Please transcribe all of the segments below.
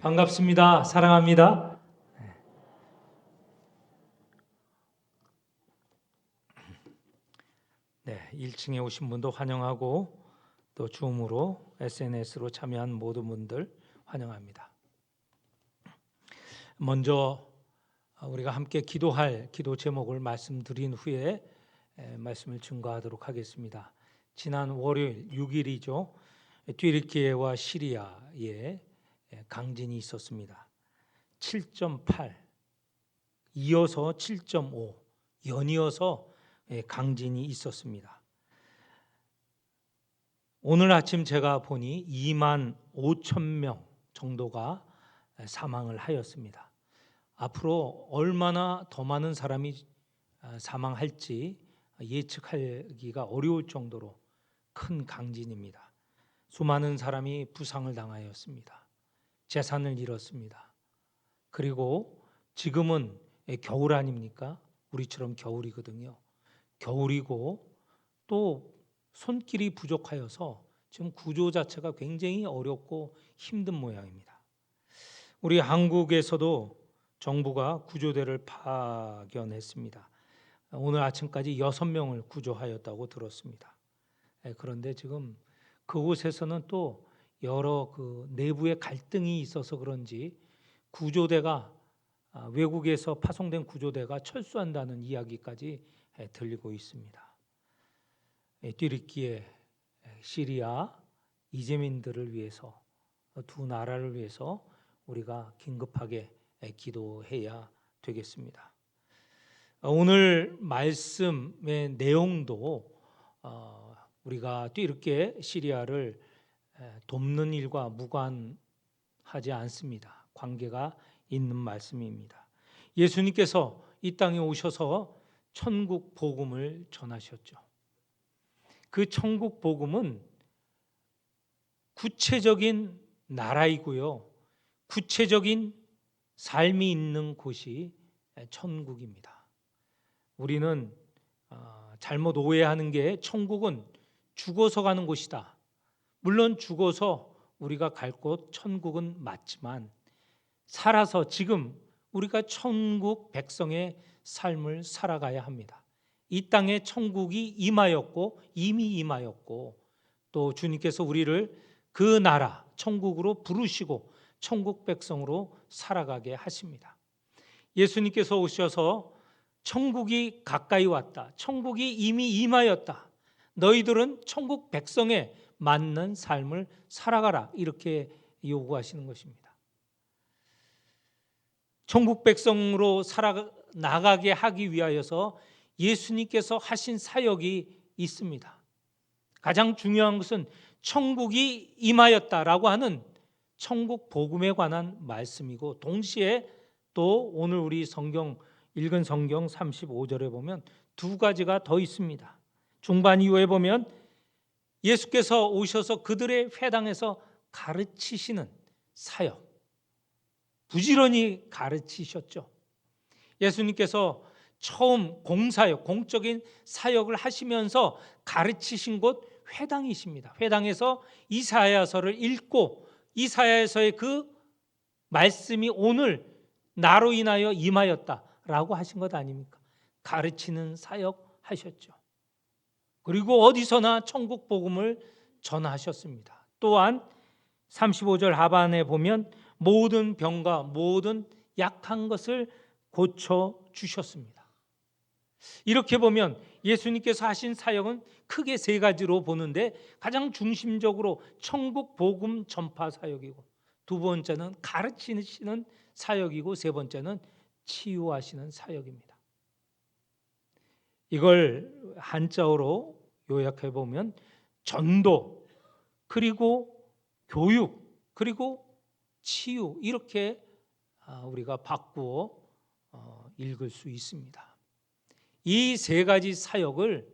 반갑습니다. 사랑합니다. 네, 1층에 오신 분도 환영하고 또 줌으로 SNS로 참여한 모든 분들 환영합니다. 먼저 우리가 함께 기도할 기도 제목을 말씀드린 후에 말씀을 증거하도록 하겠습니다. 지난 월요일 6일이죠. 튀르키예와 시리아에 강진이 있었습니다. 7.8 이어서 7.5 연이어서 강진이 있었습니다. 오늘 아침 제가 보니 2만 5천 명 정도가 사망을 하였습니다. 앞으로 얼마나 더 많은 사람이 사망할지 예측하기가 어려울 정도로 큰 강진입니다. 수많은 사람이 부상을 당하였습니다. 재산을 잃었습니다. 그리고 지금은 겨울 아닙니까? 우리처럼 겨울이거든요. 겨울이고 또 손길이 부족하여서 지금 구조 자체가 굉장히 어렵고 힘든 모양입니다. 우리 한국에서도 정부가 구조대를 파견했습니다. 오늘 아침까지 6명을 구조하였다고 들었습니다. 그런데 지금 그곳에서는 또 여러 내부의 갈등이 있어서 그런지 구조대가 외국에서 파송된 구조대가 철수한다는 이야기까지 들리고 있습니다. 튀르키예, 시리아 이재민들을 위해서 두 나라를 위해서 우리가 긴급하게 기도해야 되겠습니다. 오늘 말씀의 내용도 우리가 튀르키예, 시리아를 돕는 일과 무관하지 않습니다. 관계가 있는 말씀입니다. 예수님께서 이 땅에 오셔서 천국 복음을 전하셨죠. 그 천국 복음은 구체적인 나라이고요. 구체적인 삶이 있는 곳이 천국입니다. 우리는 잘못 오해하는 게 천국은 죽어서 가는 곳이다. 물론 죽어서 우리가 갈 곳 천국은 맞지만 살아서 지금 우리가 천국 백성의 삶을 살아가야 합니다. 이 땅에 천국이 임하였고 이미 임하였고 또 주님께서 우리를 그 나라 천국으로 부르시고 천국 백성으로 살아가게 하십니다. 예수님께서 오셔서 천국이 가까이 왔다. 천국이 이미 임하였다. 너희들은 천국 백성에 맞는 삶을 살아가라. 이렇게 요구하시는 것입니다. 천국 백성으로 살아나가게 하기 위하여서 예수님께서 하신 사역이 있습니다. 가장 중요한 것은 천국이 임하였다라고 하는 천국 복음에 관한 말씀이고 동시에 또 오늘 우리 읽은 성경 35절에 보면 두 가지가 더 있습니다. 중반 이후에 보면 예수께서 오셔서 그들의 회당에서 가르치시는 사역, 부지런히 가르치셨죠. 예수님께서 처음 공사역, 공적인 사역을 하시면서 가르치신 곳 회당이십니다. 회당에서 이사야서를 읽고 이사야서의 그 말씀이 오늘 나로 인하여 임하였다라고 하신 것 아닙니까? 가르치는 사역 하셨죠. 그리고 어디서나 천국 복음을 전하셨습니다. 또한 35절 하반에 보면 모든 병과 모든 약한 것을 고쳐 주셨습니다. 이렇게 보면 예수님께서 하신 사역은 크게 세 가지로 보는데 가장 중심적으로 천국 복음 전파 사역이고 두 번째는 가르치시는 사역이고 세 번째는 치유하시는 사역입니다. 이걸 한자어로 요약해 보면 전도 그리고 교육 그리고 치유 이렇게 우리가 바꾸어 읽을 수 있습니다. 이 세 가지 사역을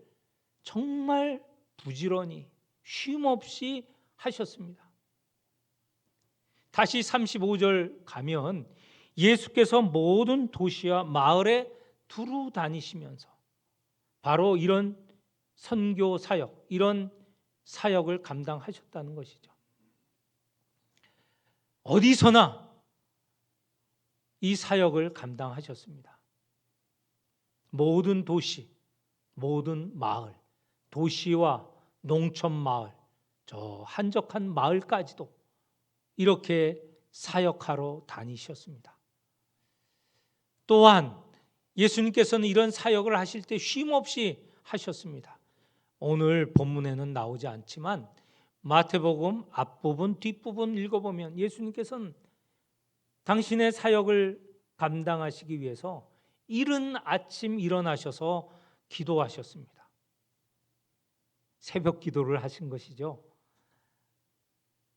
정말 부지런히 쉼없이 하셨습니다. 다시 35절 가면 예수께서 모든 도시와 마을에 두루 다니시면서 바로 이런 선교 사역, 이런 사역을 감당하셨다는 것이죠. 어디서나 이 사역을 감당하셨습니다. 모든 도시, 모든 마을, 도시와 농촌 마을, 저 한적한 마을까지도 이렇게 사역하러 다니셨습니다. 또한 예수님께서는 이런 사역을 하실 때 쉼없이 하셨습니다. 오늘 본문에는 나오지 않지만 마태복음 앞부분, 뒷부분 읽어보면 예수님께서는 당신의 사역을 감당하시기 위해서 이른 아침 일어나셔서 기도하셨습니다. 새벽 기도를 하신 것이죠.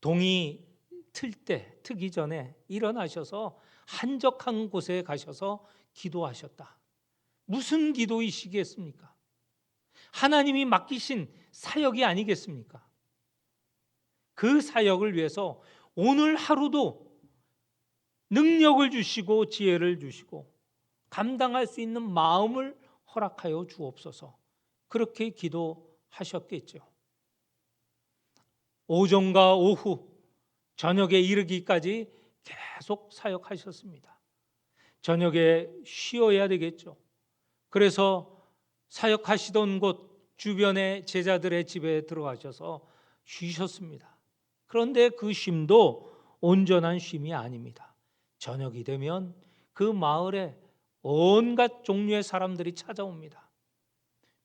동이 트기 전에 일어나셔서 한적한 곳에 가셔서 기도하셨다. 무슨 기도이시겠습니까? 하나님이 맡기신 사역이 아니겠습니까? 그 사역을 위해서 오늘 하루도 능력을 주시고 지혜를 주시고 감당할 수 있는 마음을 허락하여 주옵소서. 그렇게 기도하셨겠죠. 오전과 오후, 저녁에 이르기까지 계속 사역하셨습니다. 저녁에 쉬어야 되겠죠. 그래서 사역하시던 곳 주변의 제자들의 집에 들어가셔서 쉬셨습니다. 그런데 그 쉼도 온전한 쉼이 아닙니다. 저녁이 되면 그 마을에 온갖 종류의 사람들이 찾아옵니다.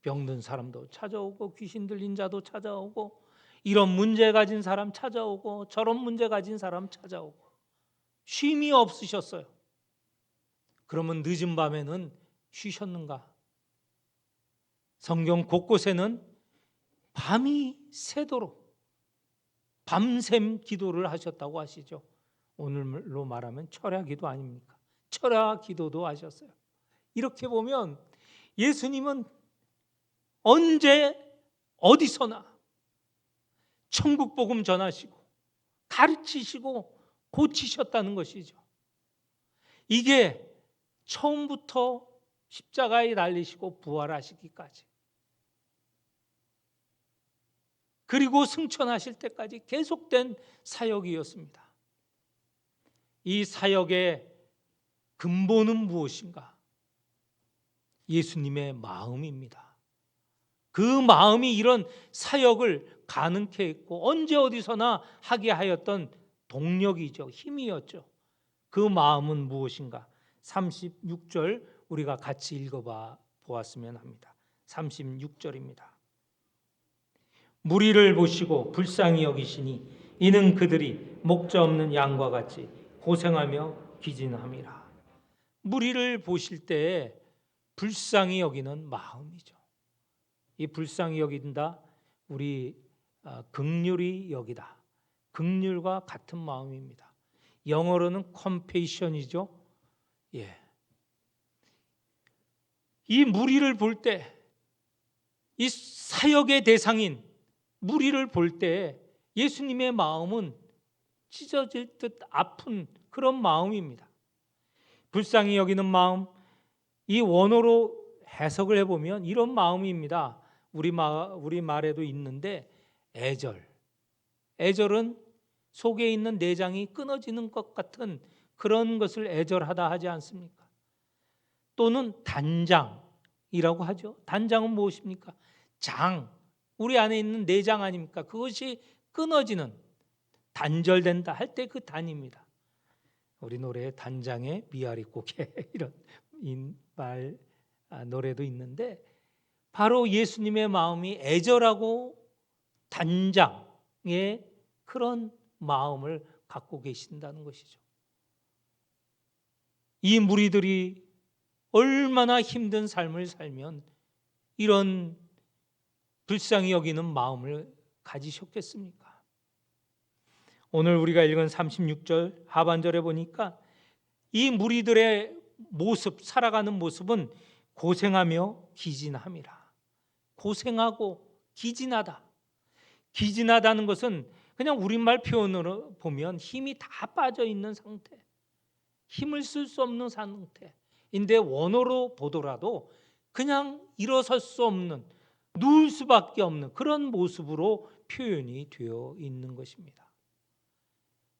병든 사람도 찾아오고 귀신 들린 자도 찾아오고 이런 문제 가진 사람 찾아오고 저런 문제 가진 사람 찾아오고 쉼이 없으셨어요. 그러면 늦은 밤에는 쉬셨는가? 성경 곳곳에는 밤이 새도록 밤샘 기도를 하셨다고 하시죠. 오늘로 말하면 철야기도 아닙니까? 철야기도도 하셨어요. 이렇게 보면 예수님은 언제 어디서나 천국 복음 전하시고 가르치시고 고치셨다는 것이죠. 이게 처음부터 십자가에 달리시고 부활하시기까지 그리고 승천하실 때까지 계속된 사역이었습니다. 이 사역의 근본은 무엇인가? 예수님의 마음입니다. 그 마음이 이런 사역을 가능케 했고 언제 어디서나 하게 하였던 동력이죠. 힘이었죠. 그 마음은 무엇인가? 36절 우리가 같이 읽어봐 보았으면 합니다. 36절입니다. 무리를 보시고 불쌍히 여기시니 이는 그들이 목자 없는 양과 같이 고생하며 기진함이라. 무리를 보실 때 불쌍히 여기는 마음이죠. 이 불쌍히 여긴다, 우리 긍휼히 여기다, 긍휼과 같은 마음입니다. 영어로는 compassion이죠. 예. 이 무리를 볼 때, 이 사역의 대상인 무리를 볼 때 예수님의 마음은 찢어질 듯 아픈 그런 마음입니다. 불쌍히 여기는 마음, 이 원어로 해석을 해보면 이런 마음입니다. 우리 말에도 있는데 애절은 속에 있는 내장이 끊어지는 것 같은 그런 것을 애절하다 하지 않습니까? 또는 단장이라고 하죠. 단장은 무엇입니까? 장, 우리 안에 있는 내장 아닙니까? 그것이 끊어지는, 단절된다 할 때 그 단입니다. 우리 노래에 단장의 미아리 고개 이런 말 노래도 있는데 바로 예수님의 마음이 애절하고 단장의 그런 마음을 갖고 계신다는 것이죠. 이 무리들이 얼마나 힘든 삶을 살면 이런 불쌍히 여기는 마음을 가지셨겠습니까? 오늘 우리가 읽은 36절 하반절에 보니까 이 무리들의 모습, 살아가는 모습은 고생하며 기진함이라. 고생하고 기진하다. 기진하다는 것은 그냥 우리말 표현으로 보면 힘이 다 빠져 있는 상태, 힘을 쓸 수 없는 상태인데 원어로 보더라도 그냥 일어설 수 없는, 누울 수밖에 없는 그런 모습으로 표현이 되어 있는 것입니다.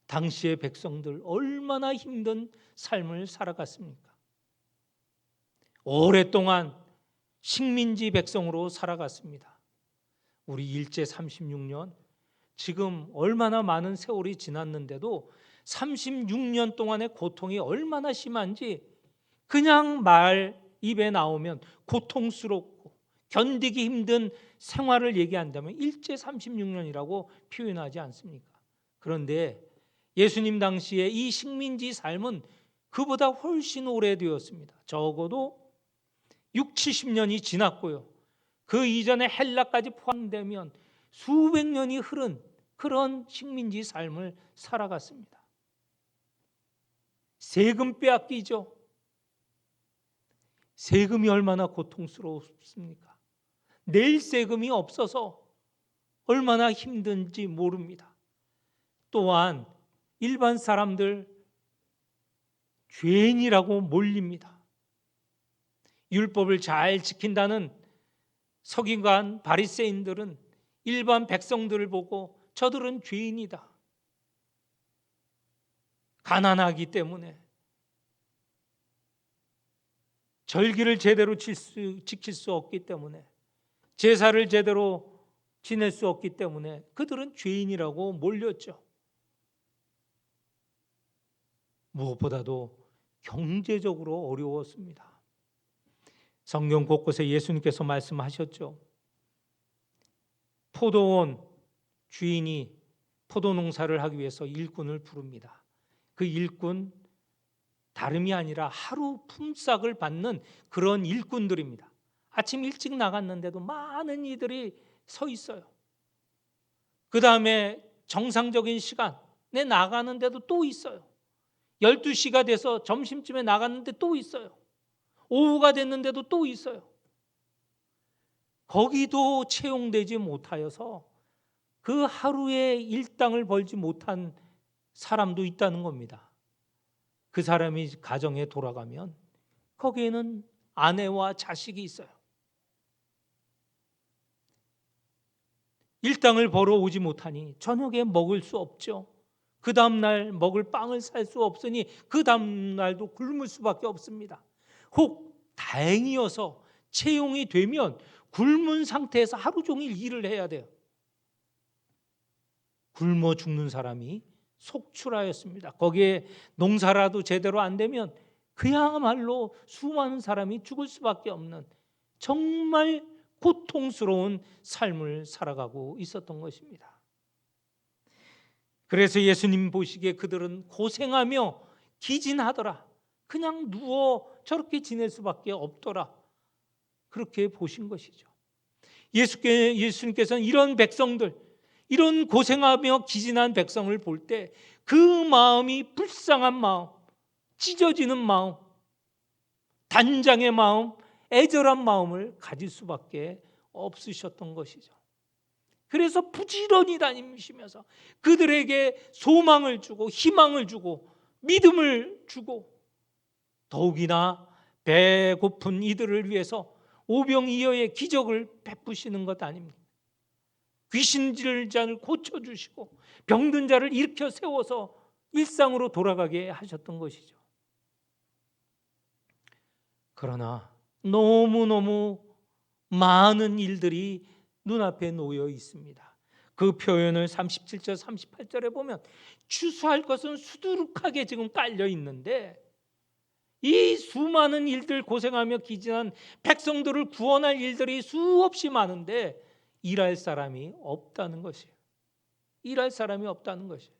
당시의 백성들 얼마나 힘든 삶을 살아갔습니까? 오랫동안 식민지 백성으로 살아갔습니다. 우리 일제 36년, 지금 얼마나 많은 세월이 지났는데도 36년 동안의 고통이 얼마나 심한지 그냥 말 입에 나오면 고통스럽고 견디기 힘든 생활을 얘기한다면 일제 36년이라고 표현하지 않습니까? 그런데 예수님 당시에 이 식민지 삶은 그보다 훨씬 오래되었습니다. 적어도 6, 70년이 지났고요. 그 이전에 헬라까지 포함되면 수백 년이 흐른 그런 식민지 삶을 살아갔습니다. 세금 빼앗기죠. 세금이 얼마나 고통스럽습니까? 낼 세금이 없어서 얼마나 힘든지 모릅니다. 또한 일반 사람들 죄인이라고 몰립니다. 율법을 잘 지킨다는 서기관 바리새인들은 일반 백성들을 보고 저들은 죄인이다. 가난하기 때문에 절기를 제대로 지킬 수 없기 때문에 제사를 제대로 지낼 수 없기 때문에 그들은 죄인이라고 몰렸죠. 무엇보다도 경제적으로 어려웠습니다. 성경 곳곳에 예수님께서 말씀하셨죠. 포도원 주인이 포도 농사를 하기 위해서 일꾼을 부릅니다. 그 일꾼 다름이 아니라 하루 품삯을 받는 그런 일꾼들입니다. 아침 일찍 나갔는데도 많은 이들이 서 있어요. 그 다음에 정상적인 시간에 나가는데도 또 있어요. 12시가 돼서 점심쯤에 나갔는데 또 있어요. 오후가 됐는데도 또 있어요. 거기도 채용되지 못하여서 그 하루에 일당을 벌지 못한 사람도 있다는 겁니다. 그 사람이 가정에 돌아가면 거기에는 아내와 자식이 있어요. 일당을 벌어 오지 못하니 저녁에 먹을 수 없죠. 그 다음날 먹을 빵을 살 수 없으니 그 다음날도 굶을 수밖에 없습니다. 혹 다행이어서 채용이 되면 굶은 상태에서 하루 종일 일을 해야 돼요. 굶어 죽는 사람이 속출하였습니다. 거기에 농사라도 제대로 안 되면 그야말로 수많은 사람이 죽을 수밖에 없는 정말 고통스러운 삶을 살아가고 있었던 것입니다. 그래서 예수님 보시기에 그들은 고생하며 기진하더라. 그냥 누워 저렇게 지낼 수밖에 없더라. 그렇게 보신 것이죠. 예수님께서는 이런 백성들, 이런 고생하며 기진한 백성을 볼 때 그 마음이 불쌍한 마음, 찢어지는 마음, 단장의 마음, 애절한 마음을 가질 수밖에 없으셨던 것이죠. 그래서 부지런히 다니시면서 그들에게 소망을 주고 희망을 주고 믿음을 주고 더욱이나 배고픈 이들을 위해서 오병이어의 기적을 베푸시는 것 아닙니까? 귀신질 자를 고쳐주시고 병든 자를 일으켜 세워서 일상으로 돌아가게 하셨던 것이죠. 그러나 너무너무 많은 일들이 눈앞에 놓여 있습니다. 그 표현을 37절 38절에 보면 추수할 것은 수두룩하게 지금 깔려 있는데 이 수많은 일들 고생하며 기진한 백성들을 구원할 일들이 수없이 많은데 일할 사람이 없다는 것이에요. 일할 사람이 없다는 것이에요.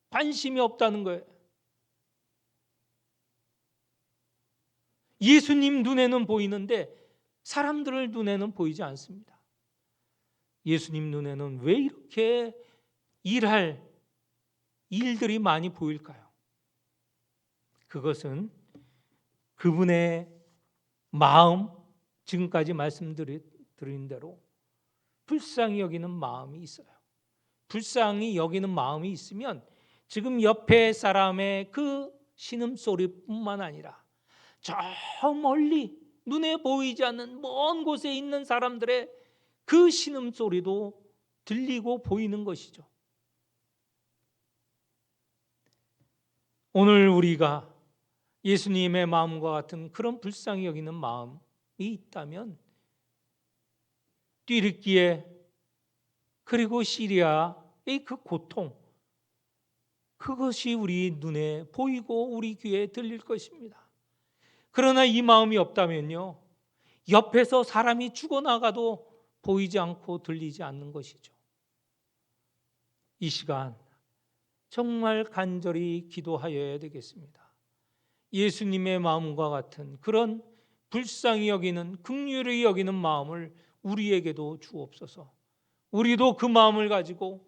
관심이 없다는 거예요. 예수님 눈에는 보이는데 사람들의 눈에는 보이지 않습니다. 예수님 눈에는 왜 이렇게 일할 일들이 많이 보일까요? 그것은 그분의 마음, 지금까지 말씀드린 대로 불쌍히 여기는 마음이 있어요. 불쌍히 여기는 마음이 있으면 지금 옆에 사람의 그 신음소리뿐만 아니라 저 멀리 눈에 보이지 않는 먼 곳에 있는 사람들의 그 신음소리도 들리고 보이는 것이죠. 오늘 우리가 예수님의 마음과 같은 그런 불쌍히 여기는 마음이 있다면 튀르키예 그리고 시리아의 그 고통, 그것이 우리 눈에 보이고 우리 귀에 들릴 것입니다. 그러나 이 마음이 없다면요, 옆에서 사람이 죽어나가도 보이지 않고 들리지 않는 것이죠. 이 시간 정말 간절히 기도하여야 되겠습니다. 예수님의 마음과 같은 그런 불쌍히 여기는, 긍휼히 여기는 마음을 우리에게도 주옵소서. 우리도 그 마음을 가지고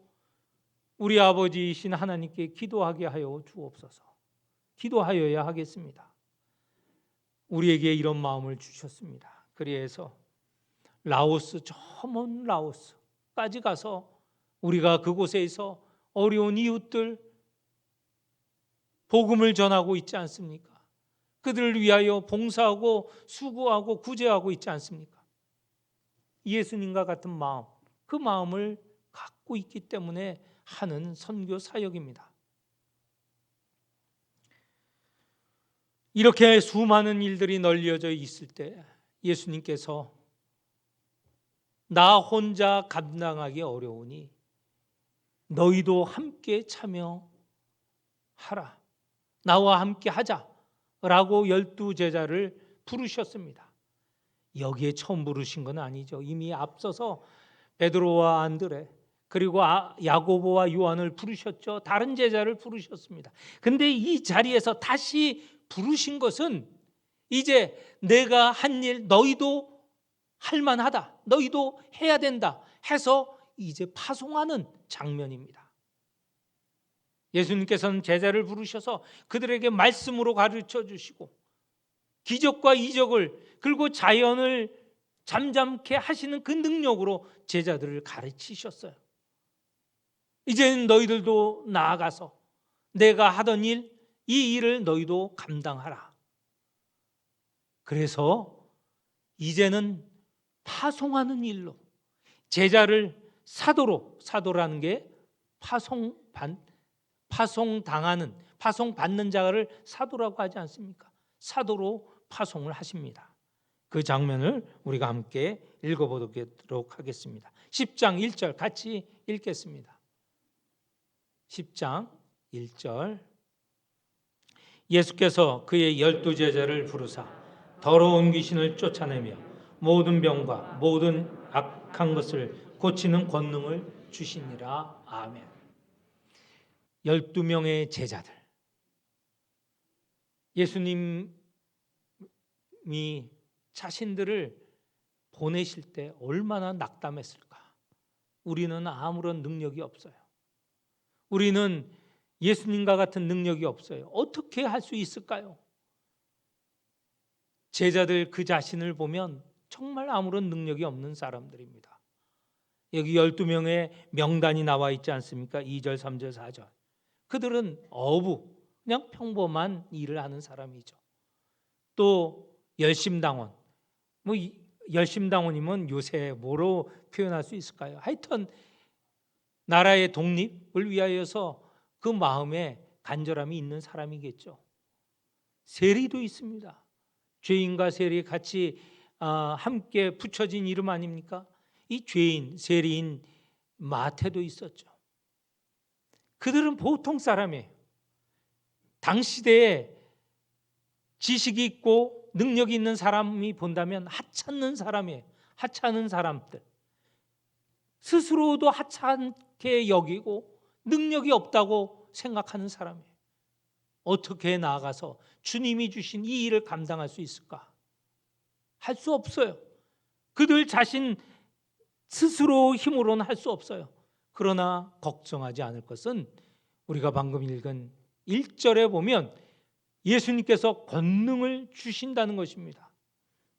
우리 아버지이신 하나님께 기도하게 하여 주옵소서. 기도하여야 하겠습니다. 우리에게 이런 마음을 주셨습니다. 그래서 라오스, 저 먼 라오스까지 가서 우리가 그곳에서 어려운 이웃들 복음을 전하고 있지 않습니까? 그들을 위하여 봉사하고 수고하고 구제하고 있지 않습니까? 예수님과 같은 마음, 그 마음을 갖고 있기 때문에 하는 선교 사역입니다. 이렇게 수많은 일들이 널려져 있을 때 예수님께서 나 혼자 감당하기 어려우니 너희도 함께 참여하라, 나와 함께 하자라고 12 제자를 부르셨습니다. 여기에 처음 부르신 건 아니죠. 이미 앞서서 베드로와 안드레 그리고 야고보와 요한을 부르셨죠. 다른 제자를 부르셨습니다. 근데 이 자리에서 다시 부르신 것은 이제 내가 한 일 너희도 할 만하다, 너희도 해야 된다 해서 이제 파송하는 장면입니다. 예수님께서는 제자를 부르셔서 그들에게 말씀으로 가르쳐 주시고 기적과 이적을 그리고 자연을 잠잠케 하시는 그 능력으로 제자들을 가르치셨어요. 이제는 너희들도 나아가서 내가 하던 일, 이 일을 너희도 감당하라. 그래서 이제는 파송하는 일로 제자를 사도라는 게 파송당하는, 파송받는 자를 사도라고 하지 않습니까? 사도로 파송을 하십니다. 그 장면을 우리가 함께 읽어보도록 하겠습니다. 10장 1절 같이 읽겠습니다. 10장 1절 예수께서 그의 12 제자를 부르사 더러운 귀신을 쫓아내며 모든 병과 모든 악한 것을 고치는 권능을 주시니라. 아멘. 12명의 제자들, 예수님이 자신들을 보내실 때 얼마나 낙담했을까? 우리는 아무런 능력이 없어요. 우리는 예수님과 같은 능력이 없어요. 어떻게 할 수 있을까요? 제자들 그 자신을 보면 정말 아무런 능력이 없는 사람들입니다. 여기 12명의 명단이 나와 있지 않습니까? 2절, 3절, 4절. 그들은 그냥 평범한 일을 하는 사람이죠. 또 열심당원, 열심당원이면 요새 뭐로 표현할 수 있을까요? 하여튼 나라의 독립을 위하여서 그 마음에 간절함이 있는 사람이겠죠. 세리도 있습니다. 죄인과 세리 같이 함께 붙여진 이름 아닙니까? 이 죄인, 세리인 마태도 있었죠. 그들은 보통 사람이에요. 당시대에 지식이 있고 능력이 있는 사람이 본다면 하찮는 사람이에요. 하찮은 사람들. 스스로도 하찮게 여기고 능력이 없다고 생각하는 사람이에요. 어떻게 나아가서 주님이 주신 이 일을 감당할 수 있을까? 할 수 없어요. 그들 자신 스스로 힘으로는 할 수 없어요. 그러나 걱정하지 않을 것은 우리가 방금 읽은 1절에 보면 예수님께서 권능을 주신다는 것입니다.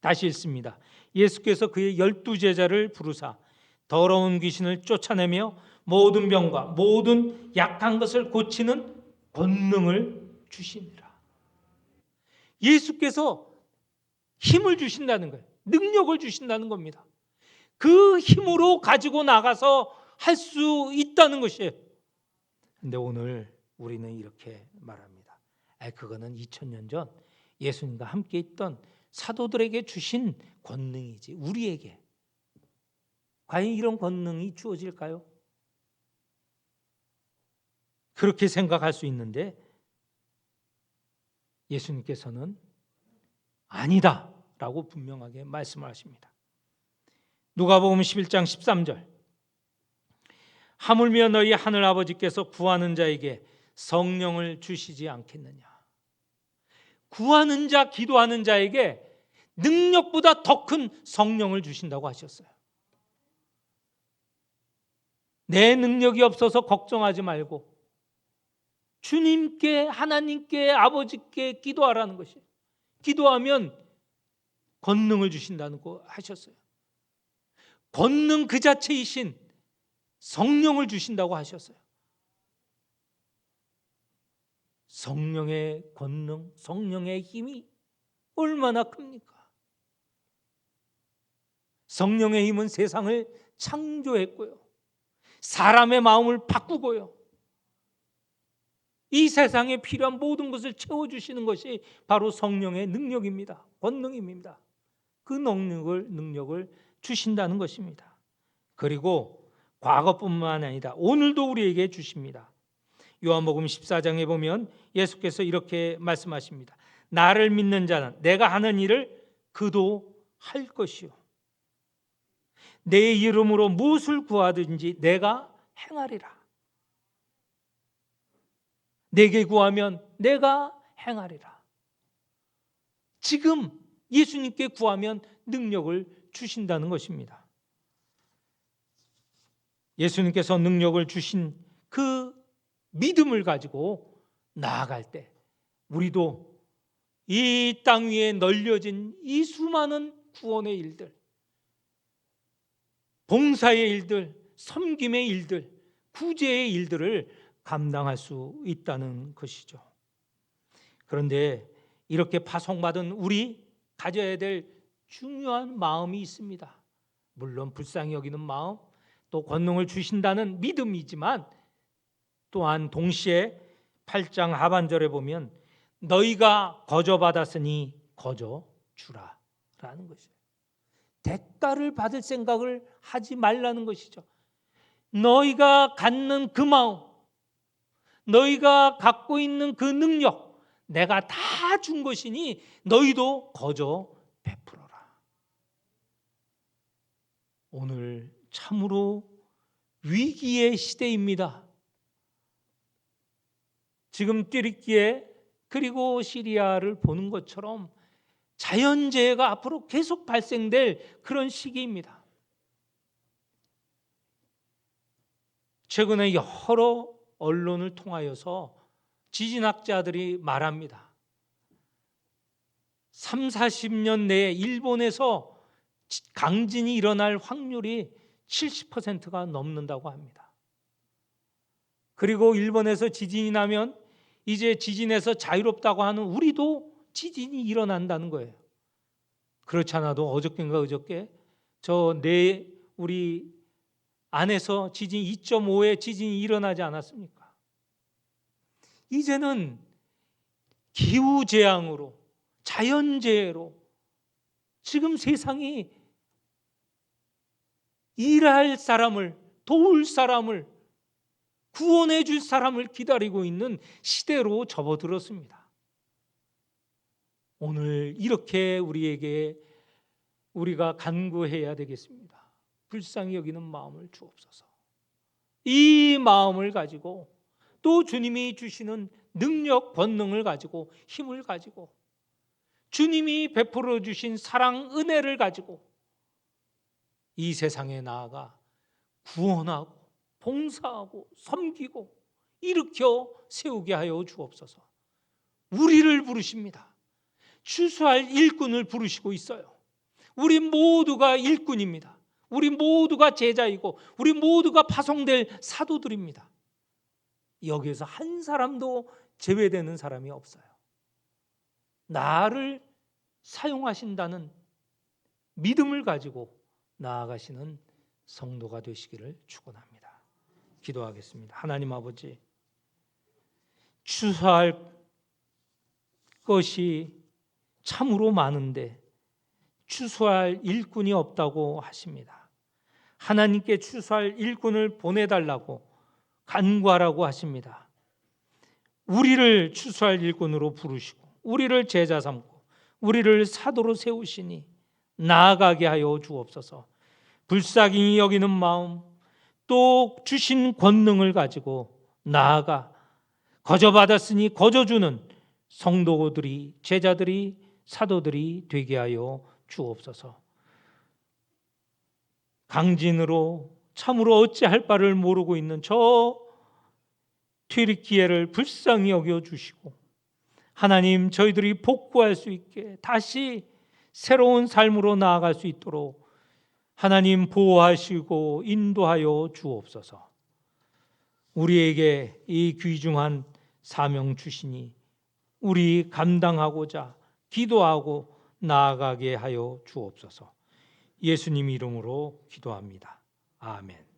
다시 읽습니다. 예수께서 그의 12 제자를 부르사 더러운 귀신을 쫓아내며 모든 병과 모든 약한 것을 고치는 권능을 주시니라. 예수께서 힘을 주신다는 거예요. 능력을 주신다는 겁니다. 그 힘으로 가지고 나가서 할 수 있다는 것이에요. 근데 오늘 우리는 이렇게 말합니다. 그거는 2000년 전 예수님과 함께 있던 사도들에게 주신 권능이지 우리에게 과연 이런 권능이 주어질까요? 그렇게 생각할 수 있는데 예수님께서는 아니다라고 분명하게 말씀을 하십니다. 누가복음 11장 13절 하물며 너희 하늘 아버지께서 구하는 자에게 성령을 주시지 않겠느냐. 구하는 자, 기도하는 자에게 능력보다 더 큰 성령을 주신다고 하셨어요. 내 능력이 없어서 걱정하지 말고 주님께, 하나님께, 아버지께 기도하라는 것이에요. 기도하면 권능을 주신다는 거 하셨어요. 권능 그 자체이신 성령을 주신다고 하셨어요. 성령의 권능, 성령의 힘이 얼마나 큽니까? 성령의 힘은 세상을 창조했고요. 사람의 마음을 바꾸고요. 이 세상에 필요한 모든 것을 채워주시는 것이 바로 성령의 능력입니다. 권능입니다. 그 능력을 주신다는 것입니다. 그리고 과거뿐만 아니라 오늘도 우리에게 주십니다. 요한복음 14장에 보면 예수께서 이렇게 말씀하십니다. 나를 믿는 자는 내가 하는 일을 그도 할 것이요. 내 이름으로 무엇을 구하든지 내가 행하리라. 내게 구하면 내가 행하리라. 지금 예수님께 구하면 능력을 주신다는 것입니다. 예수님께서 능력을 주신 그 믿음을 가지고 나아갈 때 우리도 이 땅 위에 널려진 이 수많은 구원의 일들, 봉사의 일들, 섬김의 일들, 구제의 일들을 감당할 수 있다는 것이죠. 그런데 이렇게 파송받은 우리 가져야 될 중요한 마음이 있습니다. 물론 불쌍히 여기는 마음, 또 권능을 주신다는 믿음이지만 또한 동시에 8장 하반절에 보면 너희가 거저 받았으니 거저 주라 라는 것이에요. 대가를 받을 생각을 하지 말라는 것이죠. 너희가 갖는 그 마음, 너희가 갖고 있는 그 능력, 내가 다 준 것이니 너희도 거저 베풀어라. 오늘 참으로 위기의 시대입니다. 지금 튀르키예 그리고 시리아를 보는 것처럼 자연재해가 앞으로 계속 발생될 그런 시기입니다. 최근에 여러 언론을 통하여서 지진학자들이 말합니다. 3, 40년 내에 일본에서 강진이 일어날 확률이 70%가 넘는다고 합니다. 그리고 일본에서 지진이 나면 이제 지진에서 자유롭다고 하는 우리도 지진이 일어난다는 거예요. 그렇지 않아도 어저께인가 그저께 우리 안에서 지진 2.5의 지진이 일어나지 않았습니까? 이제는 기후재앙으로 자연재해로 지금 세상이 일할 사람을, 도울 사람을, 구원해 줄 사람을 기다리고 있는 시대로 접어들었습니다. 오늘 이렇게 우리가 간구해야 되겠습니다. 불쌍히 여기는 마음을 주옵소서. 이 마음을 가지고 또 주님이 주시는 능력, 권능을 가지고 힘을 가지고 주님이 베풀어 주신 사랑, 은혜를 가지고 이 세상에 나아가 구원하고 봉사하고 섬기고 일으켜 세우게 하여 주옵소서. 우리를 부르십니다. 추수할 일꾼을 부르시고 있어요. 우리 모두가 일꾼입니다. 우리 모두가 제자이고 우리 모두가 파송될 사도들입니다. 여기에서 한 사람도 제외되는 사람이 없어요. 나를 사용하신다는 믿음을 가지고 나아가시는 성도가 되시기를 축원합니다. 기도하겠습니다. 하나님 아버지, 추수할 것이 참으로 많은데 추수할 일꾼이 없다고 하십니다. 하나님께 추수할 일꾼을 보내달라고 간구하라고 하십니다. 우리를 추수할 일꾼으로 부르시고 우리를 제자 삼고 우리를 사도로 세우시니 나아가게 하여 주옵소서. 불쌍히 여기는 마음, 또 주신 권능을 가지고 나아가 거저받았으니 거저주는 성도들이, 제자들이, 사도들이 되게 하여 주옵소서. 강진으로 참으로 어찌할 바를 모르고 있는 저 튀르키예를 불쌍히 여겨 주시고 하나님, 저희들이 복구할 수 있게 다시 새로운 삶으로 나아갈 수 있도록 하나님 보호하시고 인도하여 주옵소서. 우리에게 이 귀중한 사명 주시니 우리 감당하고자 기도하고 나아가게 하여 주옵소서. 예수님 이름으로 기도합니다. 아멘.